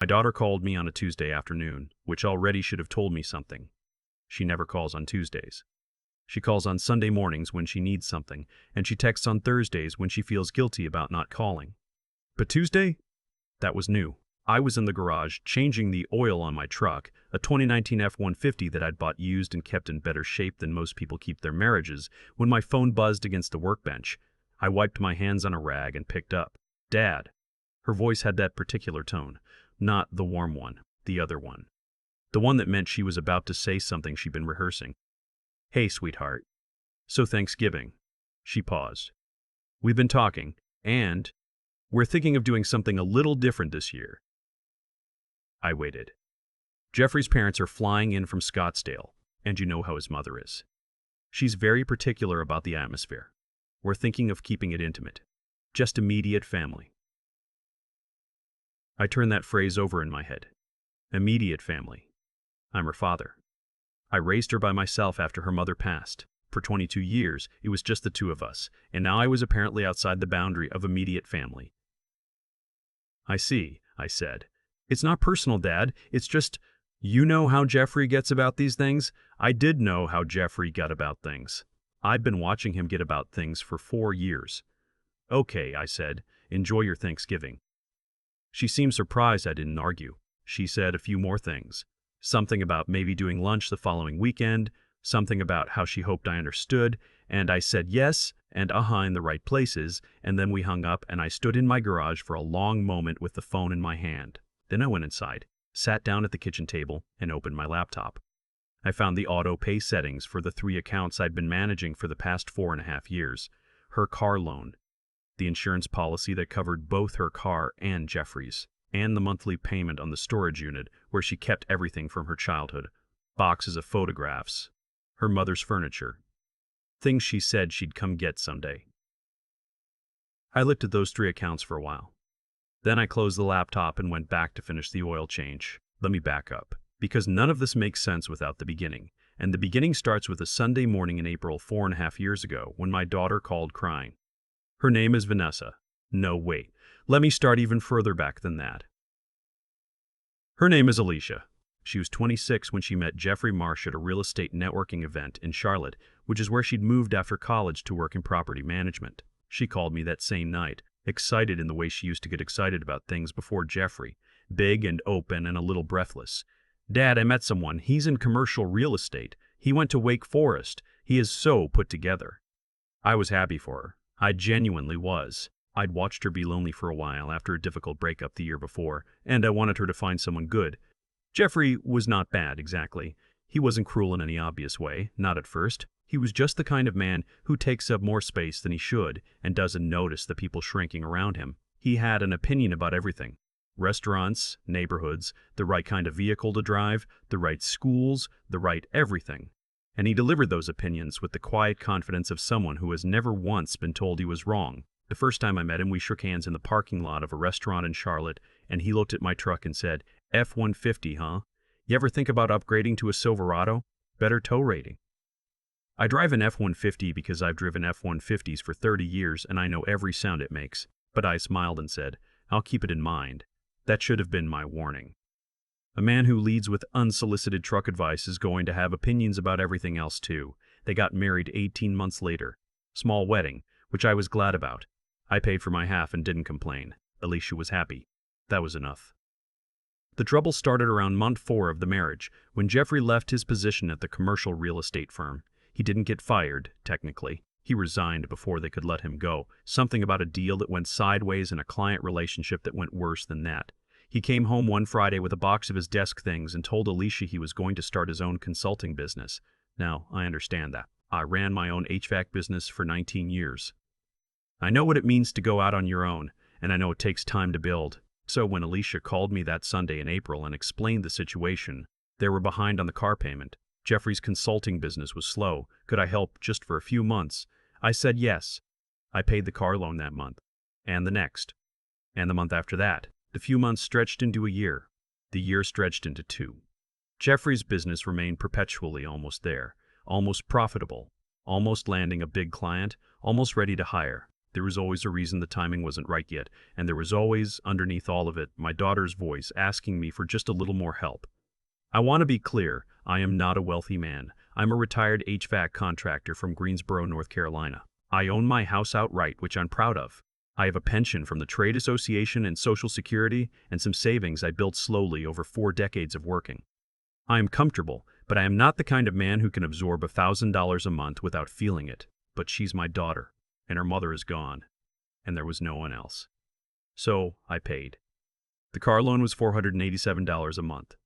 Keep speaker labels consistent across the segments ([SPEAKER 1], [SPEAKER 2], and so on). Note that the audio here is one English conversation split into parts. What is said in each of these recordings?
[SPEAKER 1] My daughter called me on a Tuesday afternoon, which already should have told me something. She never calls on Tuesdays. She calls on Sunday mornings when she needs something, and she texts on Thursdays when she feels guilty about not calling. But Tuesday? That was new. I was in the garage changing the oil on my truck, a 2019 F-150 that I'd bought used and kept in better shape than most people keep their marriages, when my phone buzzed against the workbench. I wiped my hands on a rag and picked up. Dad. Her voice had that particular tone. Not the warm one, the other one. The one that meant she was about to say something she'd been rehearsing. Hey, sweetheart. So Thanksgiving. She paused. We've been talking, and we're thinking of doing something a little different this year. I waited. Jeffrey's parents are flying in from Scottsdale, and you know how his mother is. She's very particular about the atmosphere. We're thinking of keeping it intimate. Just immediate family. I turned that phrase over in my head. Immediate family. I'm her father. I raised her by myself after her mother passed. For 22 years, it was just the two of us, and now I was apparently outside the boundary of immediate family. I see, I said. It's not personal, Dad. It's just, you know how Jeffrey gets about these things? I did know how Jeffrey got about things. I've been watching him get about things for 4 years. Okay, I said. Enjoy your Thanksgiving. She seemed surprised I didn't argue. She said a few more things. Something about maybe doing lunch the following weekend, something about how she hoped I understood, and I said yes and in the right places, and then we hung up and I stood in my garage for a long moment with the phone in my hand. Then I went inside, sat down at the kitchen table, and opened my laptop. I found the auto pay settings for the 3 accounts I'd been managing for the past 4.5 years. Her car loan, the insurance policy that covered both her car and Jeffrey's, and the monthly payment on the storage unit where she kept everything from her childhood, boxes of photographs, her mother's furniture, things she said she'd come get someday. I looked at those 3 accounts for a while. Then I closed the laptop and went back to finish the oil change. Let me back up, because none of this makes sense without the beginning. And the beginning starts with a Sunday morning in April 4.5 years ago when my daughter called crying. Her name is Vanessa. No, wait. Let me start even further back than that. Her name is Alicia. She was 26 when she met Jeffrey Marsh at a real estate networking event in Charlotte, which is where she'd moved after college to work in property management. She called me that same night, excited in the way she used to get excited about things before Jeffrey, big and open and a little breathless. Dad, I met someone. He's in commercial real estate. He went to Wake Forest. He is so put together. I was happy for her. I genuinely was. I'd watched her be lonely for a while after a difficult breakup the year before, and I wanted her to find someone good. Jeffrey was not bad, exactly. He wasn't cruel in any obvious way, not at first. He was just the kind of man who takes up more space than he should and doesn't notice the people shrinking around him. He had an opinion about everything. Restaurants, neighborhoods, the right kind of vehicle to drive, the right schools, the right everything. And he delivered those opinions with the quiet confidence of someone who has never once been told he was wrong. The first time I met him, we shook hands in the parking lot of a restaurant in Charlotte, and he looked at my truck and said, F-150, huh? You ever think about upgrading to a Silverado? Better tow rating. I drive an F-150 because I've driven F-150s for 30 years and I know every sound it makes, but I smiled and said, I'll keep it in mind. That should have been my warning. A man who leads with unsolicited truck advice is going to have opinions about everything else too. They got married 18 months later. Small wedding, which I was glad about. I paid for my half and didn't complain. Alicia was happy. That was enough. The trouble started around month 4 of the marriage, when Jeffrey left his position at the commercial real estate firm. He didn't get fired, technically. He resigned before they could let him go. Something about a deal that went sideways and a client relationship that went worse than that. He came home one Friday with a box of his desk things and told Alicia he was going to start his own consulting business. Now, I understand that. I ran my own HVAC business for 19 years. I know what it means to go out on your own, and I know it takes time to build. So when Alicia called me that Sunday in April and explained the situation, they were behind on the car payment. Jeffrey's consulting business was slow. Could I help just for a few months? I said yes. I paid the car loan that month, and the next, and the month after that. The few months stretched into a year. The year stretched into 2. Jeffrey's business remained perpetually almost there, almost profitable, almost landing a big client, almost ready to hire. There was always a reason the timing wasn't right yet, and there was always, underneath all of it, my daughter's voice asking me for just a little more help. I want to be clear, I am not a wealthy man. I'm a retired HVAC contractor from Greensboro, North Carolina. I own my house outright, which I'm proud of. I have a pension from the Trade Association and Social Security, and some savings I built slowly over 4 decades of working. I am comfortable, but I am not the kind of man who can absorb $1,000 a month without feeling it. But she's my daughter, and her mother is gone, and there was no one else. So I paid. The car loan was $487 a month.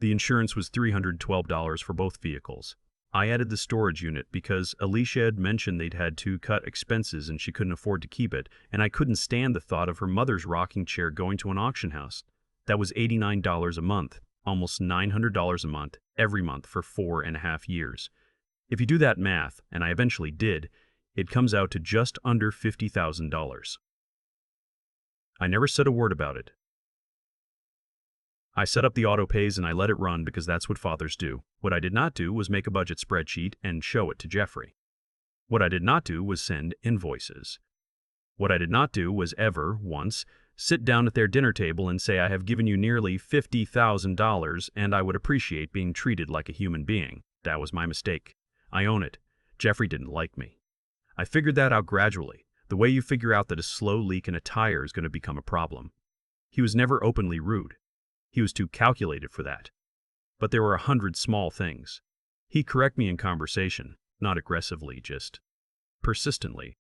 [SPEAKER 1] The insurance was $312 for both vehicles. I added the storage unit because Alicia had mentioned they'd had to cut expenses and she couldn't afford to keep it, and I couldn't stand the thought of her mother's rocking chair going to an auction house. That was $89 a month, almost $900 a month, every month for 4.5 years. If you do that math, and I eventually did, it comes out to just under $50,000. I never said a word about it. I set up the auto pays and I let it run because that's what fathers do. What I did not do was make a budget spreadsheet and show it to Jeffrey. What I did not do was send invoices. What I did not do was ever, once, sit down at their dinner table and say I have given you nearly $50,000 and I would appreciate being treated like a human being. That was my mistake. I own it. Jeffrey didn't like me. I figured that out gradually, the way you figure out that a slow leak in a tire is going to become a problem. He was never openly rude. He was too calculated for that. But there were 100 small things. He'd correct me in conversation, not aggressively, just persistently.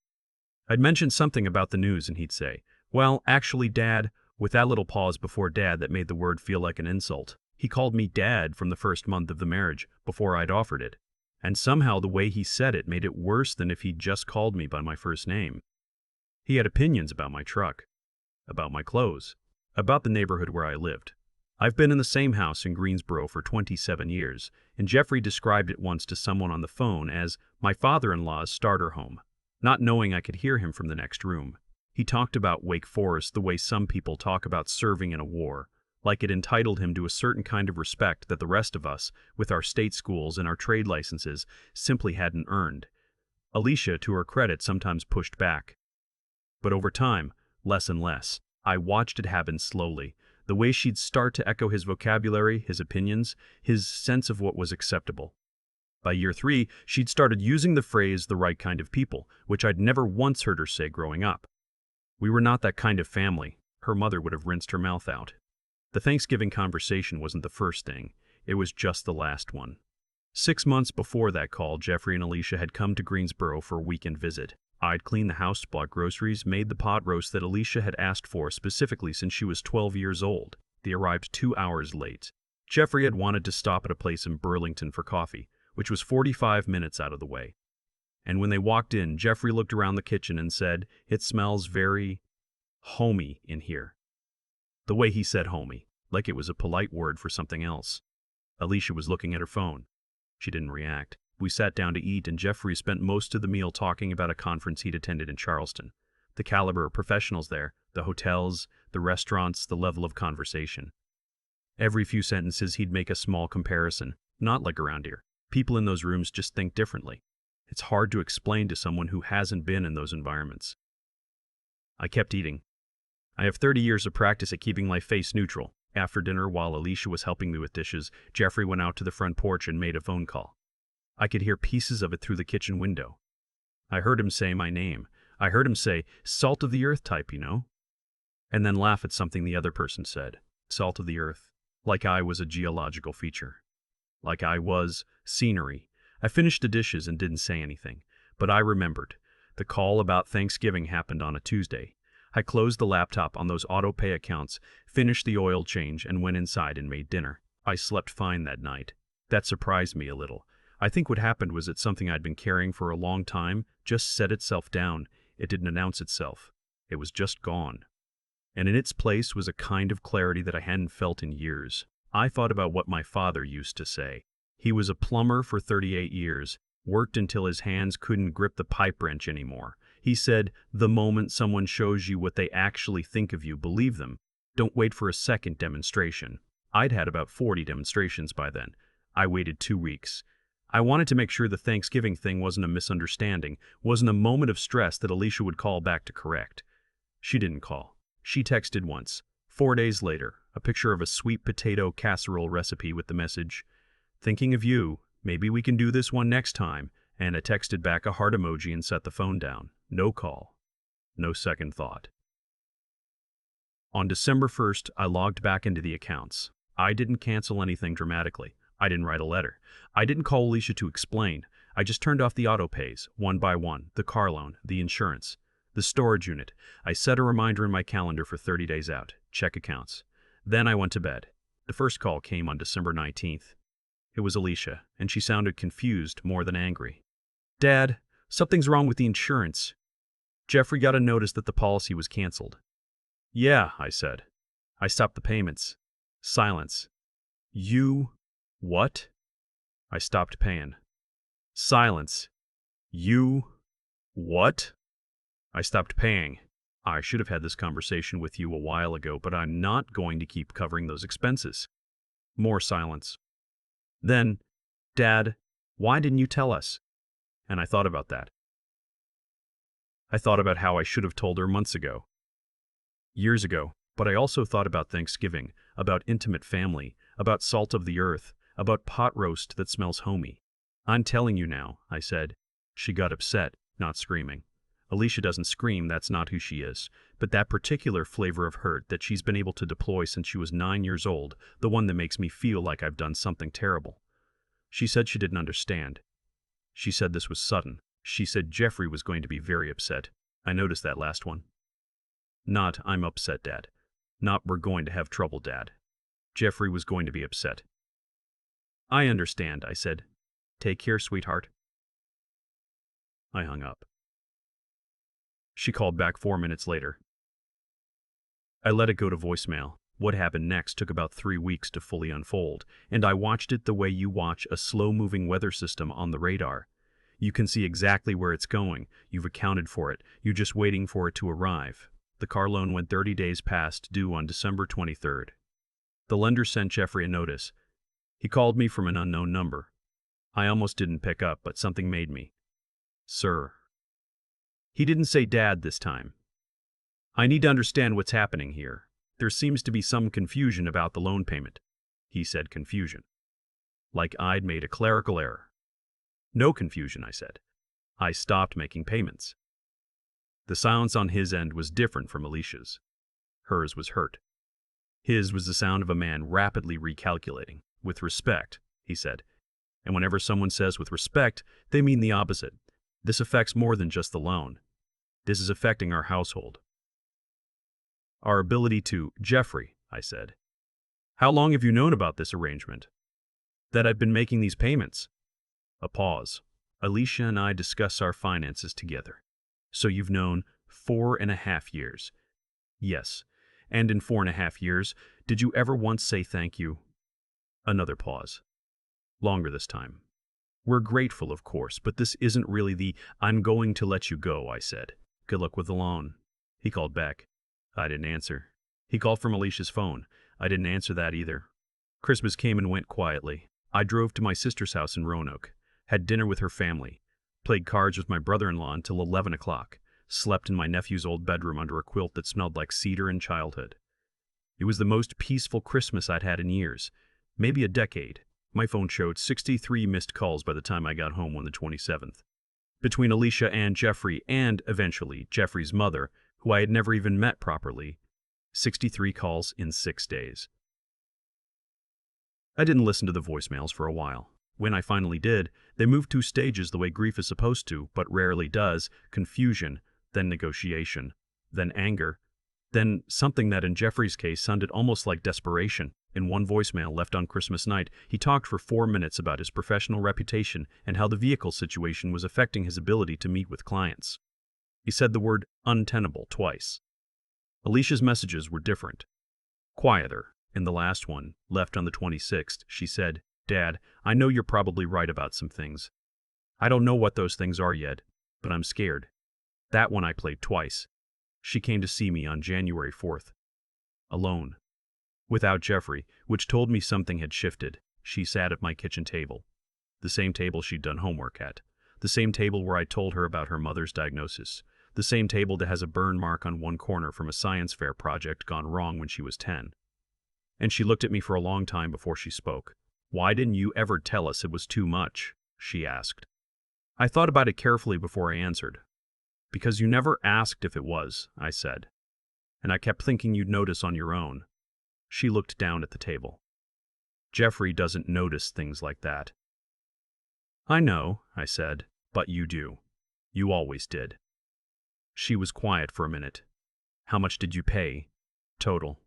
[SPEAKER 1] I'd mention something about the news and he'd say, "Well, actually, Dad," with that little pause before Dad that made the word feel like an insult. He called me Dad from the first month of the marriage, before I'd offered it. And somehow the way he said it made it worse than if he'd just called me by my first name. He had opinions about my truck, about my clothes, about the neighborhood where I lived. I've been in the same house in Greensboro for 27 years, and Jeffrey described it once to someone on the phone as my father-in-law's starter home, not knowing I could hear him from the next room. He talked about Wake Forest the way some people talk about serving in a war, like it entitled him to a certain kind of respect that the rest of us, with our state schools and our trade licenses, simply hadn't earned. Alicia, to her credit, sometimes pushed back. But over time, less and less. I watched it happen slowly. The way she'd start to echo his vocabulary, his opinions, his sense of what was acceptable. By year 3, she'd started using the phrase "the right kind of people," which I'd never once heard her say growing up. We were not that kind of family. Her mother would have rinsed her mouth out. The Thanksgiving conversation wasn't the first thing. It was just the last one. 6 months before that call, Jeffrey and Alicia had come to Greensboro for a weekend visit. I'd cleaned the house, bought groceries, made the pot roast that Alicia had asked for specifically since she was 12 years old. They arrived 2 hours late. Jeffrey had wanted to stop at a place in Burlington for coffee, which was 45 minutes out of the way. And when they walked in, Jeffrey looked around the kitchen and said, "It smells very homey in here." The way he said homey, like it was a polite word for something else. Alicia was looking at her phone. She didn't react. We sat down to eat, and Jeffrey spent most of the meal talking about a conference he'd attended in Charleston. The caliber of professionals there, the hotels, the restaurants, the level of conversation. Every few sentences he'd make a small comparison, not like around here. People in those rooms just think differently. It's hard to explain to someone who hasn't been in those environments. I kept eating. I have 30 years of practice at keeping my face neutral. After dinner, while Alicia was helping me with dishes, Jeffrey went out to the front porch and made a phone call. I could hear pieces of it through the kitchen window. I heard him say my name. I heard him say, "Salt of the earth type, you know?" And then laugh at something the other person said. Salt of the earth. Like I was a geological feature. Like I was scenery. I finished the dishes and didn't say anything. But I remembered. The call about Thanksgiving happened on a Tuesday. I closed the laptop on those auto-pay accounts, finished the oil change, and went inside and made dinner. I slept fine that night. That surprised me a little. I think what happened was that something I'd been carrying for a long time just set itself down. It didn't announce itself. It was just gone. And in its place was a kind of clarity that I hadn't felt in years. I thought about what my father used to say. He was a plumber for 38 years, worked until his hands couldn't grip the pipe wrench anymore. He said, "The moment someone shows you what they actually think of you, believe them. Don't wait for a second demonstration." I'd had about 40 demonstrations by then. I waited 2 weeks. I wanted to make sure the Thanksgiving thing wasn't a misunderstanding, wasn't a moment of stress that Alicia would call back to correct. She didn't call. She texted once. 4 days later, a picture of a sweet potato casserole recipe with the message, "Thinking of you, maybe we can do this one next time," and I texted back a heart emoji and set the phone down. No call. No second thought. On December 1st, I logged back into the accounts. I didn't cancel anything dramatically. I didn't write a letter. I didn't call Alicia to explain. I just turned off the auto pays, one by one, the car loan, the insurance, the storage unit. I set a reminder in my calendar for 30 days out. Check accounts. Then I went to bed. The first call came on December 19th. It was Alicia, and she sounded confused more than angry. "Dad, something's wrong with the insurance. Jeffrey got a notice that the policy was canceled." "Yeah," I said. "I stopped the payments." Silence. "You... what?" "I stopped paying." Silence. "You... what?" "I stopped paying. I should have had this conversation with you a while ago, but I'm not going to keep covering those expenses." More silence. Then, "Dad, why didn't you tell us?" And I thought about that. I thought about how I should have told her months ago. Years ago, but I also thought about Thanksgiving, about intimate family, about salt of the earth, about pot roast that smells homey. "I'm telling you now," I said. She got upset, not screaming. Alicia doesn't scream, that's not who she is. But that particular flavor of hurt that she's been able to deploy since she was 9 years old, the one that makes me feel like I've done something terrible. She said she didn't understand. She said this was sudden. She said Jeffrey was going to be very upset. I noticed that last one. Not, "I'm upset, Dad." Not, "We're going to have trouble, Dad." Jeffrey was going to be upset. "I understand," I said. "Take care, sweetheart." I hung up. She called back 4 minutes later. I let it go to voicemail. What happened next took about 3 weeks to fully unfold, and I watched it the way you watch a slow-moving weather system on the radar. You can see exactly where it's going. You've accounted for it. You're just waiting for it to arrive. The car loan went 30 days past due on December 23rd. The lender sent Jeffrey a notice. He called me from an unknown number. I almost didn't pick up, but something made me. "Sir." He didn't say Dad this time. "I need to understand what's happening here. There seems to be some confusion about the loan payment." He said confusion. Like I'd made a clerical error. "No confusion," I said. "I stopped making payments." The silence on his end was different from Alicia's. Hers was hurt. His was the sound of a man rapidly recalculating. "With respect," he said. And whenever someone says with respect, they mean the opposite. This affects more than just the loan. This is affecting our household. Our ability to... "Jeffrey," I said. "How long have you known about this arrangement? That I've been making these payments?" A pause. "Alicia and I discuss our finances together." "So you've known 4.5 years?" "Yes. And in 4.5 years, did you ever once say thank you?" Another pause. Longer this time. "We're grateful, of course, but this isn't really the 'I'm going to let you go,'" I said. "Good luck with the loan." He called back. I didn't answer. He called from Alicia's phone. I didn't answer that either. Christmas came and went quietly. I drove to my sister's house in Roanoke, had dinner with her family, played cards with my brother-in-law until 11 o'clock, slept in my nephew's old bedroom under a quilt that smelled like cedar and childhood. It was the most peaceful Christmas I'd had in years, maybe a decade. My phone showed 63 missed calls by the time I got home on the 27th. Between Alicia and Jeffrey, and eventually Jeffrey's mother, who I had never even met properly, 63 calls in 6 days. I didn't listen to the voicemails for a while. When I finally did, they moved 2 stages the way grief is supposed to, but rarely does: confusion, then negotiation, then anger, then something that in Jeffrey's case sounded almost like desperation. In one voicemail left on Christmas night, he talked for 4 minutes about his professional reputation and how the vehicle situation was affecting his ability to meet with clients. He said the word untenable twice. Alicia's messages were different. Quieter. In the last one, left on the 26th, she said, "Dad, I know you're probably right about some things. I don't know what those things are yet, but I'm scared." That one I played twice. She came to see me on January 4th. Alone. Without Jeffrey, which told me something had shifted. She sat at my kitchen table. The same table she'd done homework at. The same table where I told her about her mother's diagnosis. The same table that has a burn mark on one corner from a science fair project gone wrong when she was 10. And she looked at me for a long time before she spoke. "Why didn't you ever tell us it was too much?" she asked. I thought about it carefully before I answered. "Because you never asked if it was," I said. "And I kept thinking you'd notice on your own." She looked down at the table. "Jeffrey doesn't notice things like that." "I know," I said, "but you do. You always did." She was quiet for a minute. "How much did you pay? Total?"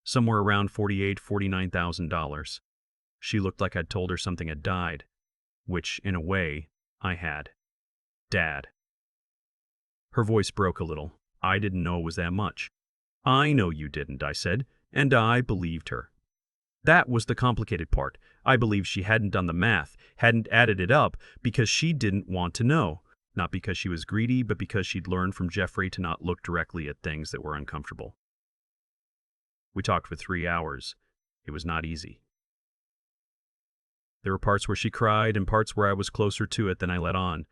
[SPEAKER 1] "Somewhere around $48,000–49,000. She looked like I'd told her something had died, which, in a way, I had. "Dad." Her voice broke a little. "I didn't know it was that much." "I know you didn't," I said, and I believed her. That was the complicated part. I believed she hadn't done the math, hadn't added it up, because she didn't want to know. Not because she was greedy, but because she'd learned from Jeffrey to not look directly at things that were uncomfortable. We talked for 3 hours. It was not easy. There were parts where she cried and parts where I was closer to it than I let on.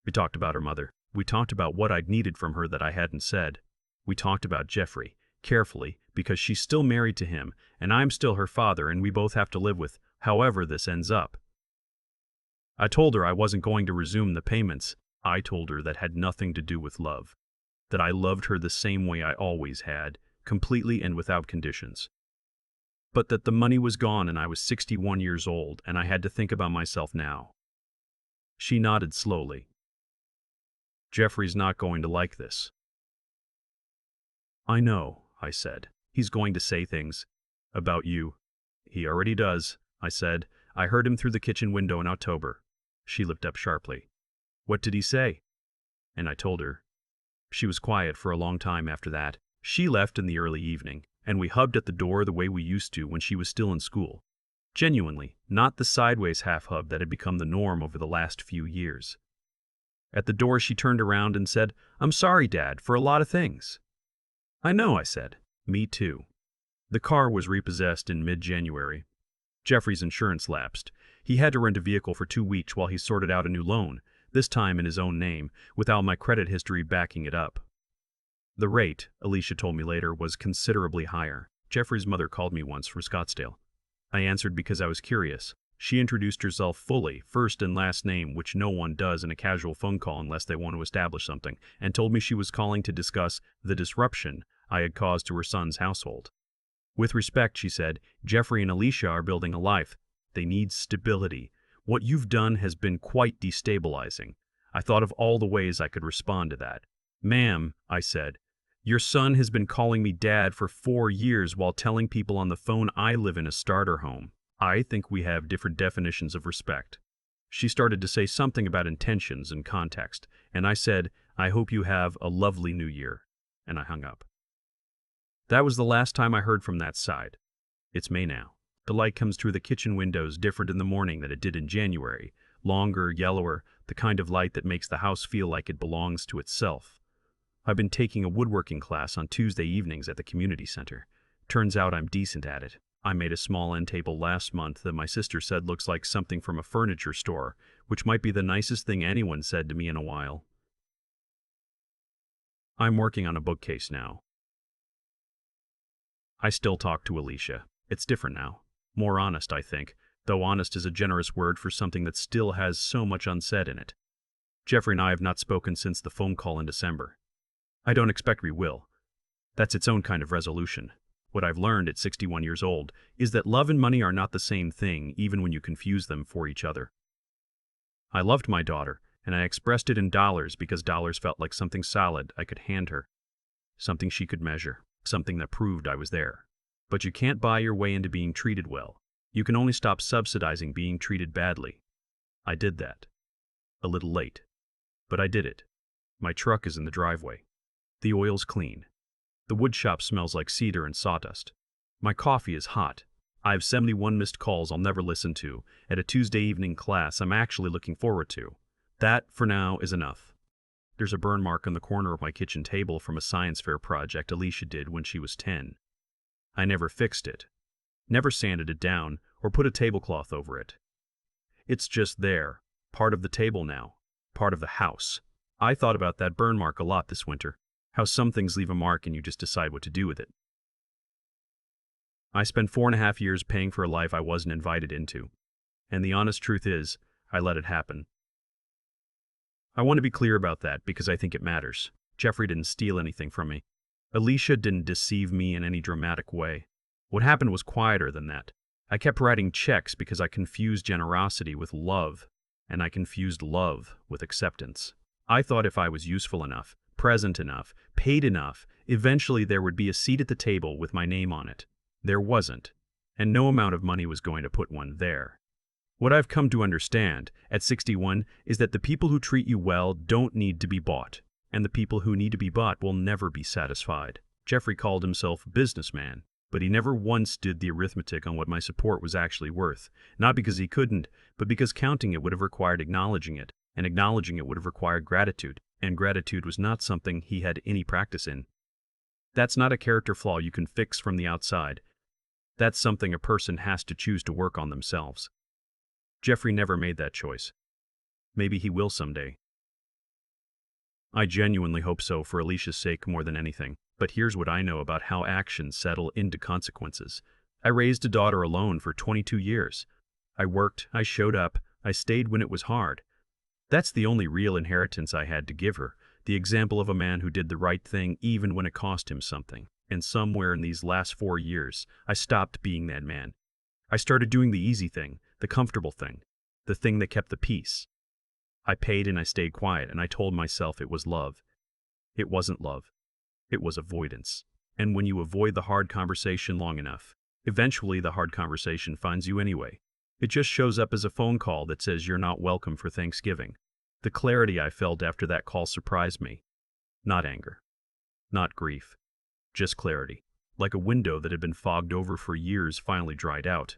[SPEAKER 1] We talked about her mother. We talked about what I'd needed from her that I hadn't said. We talked about Jeffrey, carefully, because she's still married to him, and I'm still her father, and we both have to live with however this ends up. I told her I wasn't going to resume the payments. I told her that had nothing to do with love. That I loved her the same way I always had, completely and without conditions. But that the money was gone and I was 61 years old, and I had to think about myself now. She nodded slowly. "Jeffrey's not going to like this." "I know," I said. "He's going to say things about you." "He already does," I said. "I heard him through the kitchen window in October." She looked up sharply. "What did he say?" And I told her. She was quiet for a long time after that. She left in the early evening, and we hubbed at the door the way we used to when she was still in school. Genuinely, not the sideways half-hub that had become the norm over the last few years. At the door she turned around and said, "I'm sorry, Dad, for a lot of things." "I know," I said. "Me too." The car was repossessed in mid-January. Jeffrey's insurance lapsed. He had to rent a vehicle for 2 weeks while he sorted out a new loan, this time in his own name, without my credit history backing it up. The rate, Alicia told me later, was considerably higher. Jeffrey's mother called me once from Scottsdale. I answered because I was curious. She introduced herself fully, first and last name, which no one does in a casual phone call unless they want to establish something, and told me she was calling to discuss the disruption I had caused to her son's household. "With respect," she said, "Jeffrey and Alicia are building a life. They need stability. What you've done has been quite destabilizing." I thought of all the ways I could respond to that. "Ma'am," I said, "your son has been calling me Dad for 4 years while telling people on the phone I live in a starter home. I think we have different definitions of respect." She started to say something about intentions and context, and I said, "I hope you have a lovely new year," and I hung up. That was the last time I heard from that side. It's May now. The light comes through the kitchen windows different in the morning than it did in January. Longer, yellower, the kind of light that makes the house feel like it belongs to itself. I've been taking a woodworking class on Tuesday evenings at the community center. Turns out I'm decent at it. I made a small end table last month that my sister said looks like something from a furniture store, which might be the nicest thing anyone said to me in a while. I'm working on a bookcase now. I still talk to Alicia. It's different now. More honest, I think, though honest is a generous word for something that still has so much unsaid in it. Jeffrey and I have not spoken since the phone call in December. I don't expect we will. That's its own kind of resolution. What I've learned at 61 years old is that love and money are not the same thing, even when you confuse them for each other. I loved my daughter, and I expressed it in dollars because dollars felt like something solid I could hand her. Something she could measure, something that proved I was there. But you can't buy your way into being treated well. You can only stop subsidizing being treated badly. I did that. A little late. But I did it. My truck is in the driveway. The oil's clean. The wood shop smells like cedar and sawdust. My coffee is hot. I have 71 missed calls I'll never listen to at a Tuesday evening class I'm actually looking forward to. That, for now, is enough. There's a burn mark on the corner of my kitchen table from a science fair project Alicia did when she was 10. I never fixed it. Never sanded it down or put a tablecloth over it. It's just there, part of the table now, part of the house. I thought about that burn mark a lot this winter, how some things leave a mark and you just decide what to do with it. I spent 4.5 years paying for a life I wasn't invited into. And the honest truth is, I let it happen. I want to be clear about that because I think it matters. Jeffrey didn't steal anything from me. Alicia didn't deceive me in any dramatic way. What happened was quieter than that. I kept writing checks because I confused generosity with love, and I confused love with acceptance. I thought if I was useful enough, present enough, paid enough, eventually there would be a seat at the table with my name on it. There wasn't, and no amount of money was going to put one there. What I've come to understand at 61 is that the people who treat you well don't need to be bought, and the people who need to be bought will never be satisfied. Jeffrey called himself businessman, but he never once did the arithmetic on what my support was actually worth, not because he couldn't, but because counting it would have required acknowledging it, and acknowledging it would have required gratitude, and gratitude was not something he had any practice in. That's not a character flaw you can fix from the outside. That's something a person has to choose to work on themselves. Jeffrey never made that choice. Maybe he will someday. I genuinely hope so for Alicia's sake more than anything. But here's what I know about how actions settle into consequences. I raised a daughter alone for 22 years. I worked, I showed up, I stayed when it was hard. That's the only real inheritance I had to give her, the example of a man who did the right thing even when it cost him something. And somewhere in these last 4 years, I stopped being that man. I started doing the easy thing, the comfortable thing, the thing that kept the peace. I paid and I stayed quiet, and I told myself it was love. It wasn't love. It was avoidance. And when you avoid the hard conversation long enough, eventually the hard conversation finds you anyway. It just shows up as a phone call that says you're not welcome for Thanksgiving. The clarity I felt after that call surprised me. Not anger. Not grief. Just clarity. Like a window that had been fogged over for years finally dried out.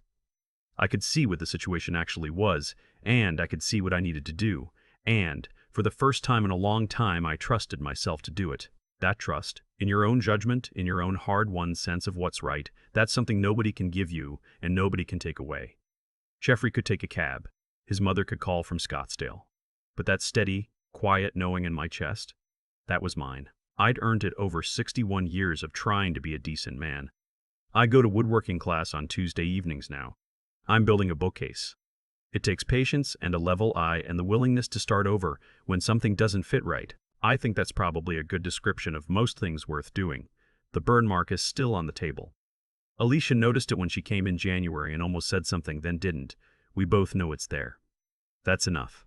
[SPEAKER 1] I could see what the situation actually was, and I could see what I needed to do. And, for the first time in a long time, I trusted myself to do it. That trust, in your own judgment, in your own hard-won sense of what's right, that's something nobody can give you and nobody can take away. Jeffrey could take a cab. His mother could call from Scottsdale. But that steady, quiet knowing in my chest, that was mine. I'd earned it over 61 years of trying to be a decent man. I go to woodworking class on Tuesday evenings now. I'm building a bookcase. It takes patience and a level eye and the willingness to start over when something doesn't fit right. I think that's probably a good description of most things worth doing. The burn mark is still on the table. Alicia noticed it when she came in January and almost said something, then didn't. We both know it's there. That's enough.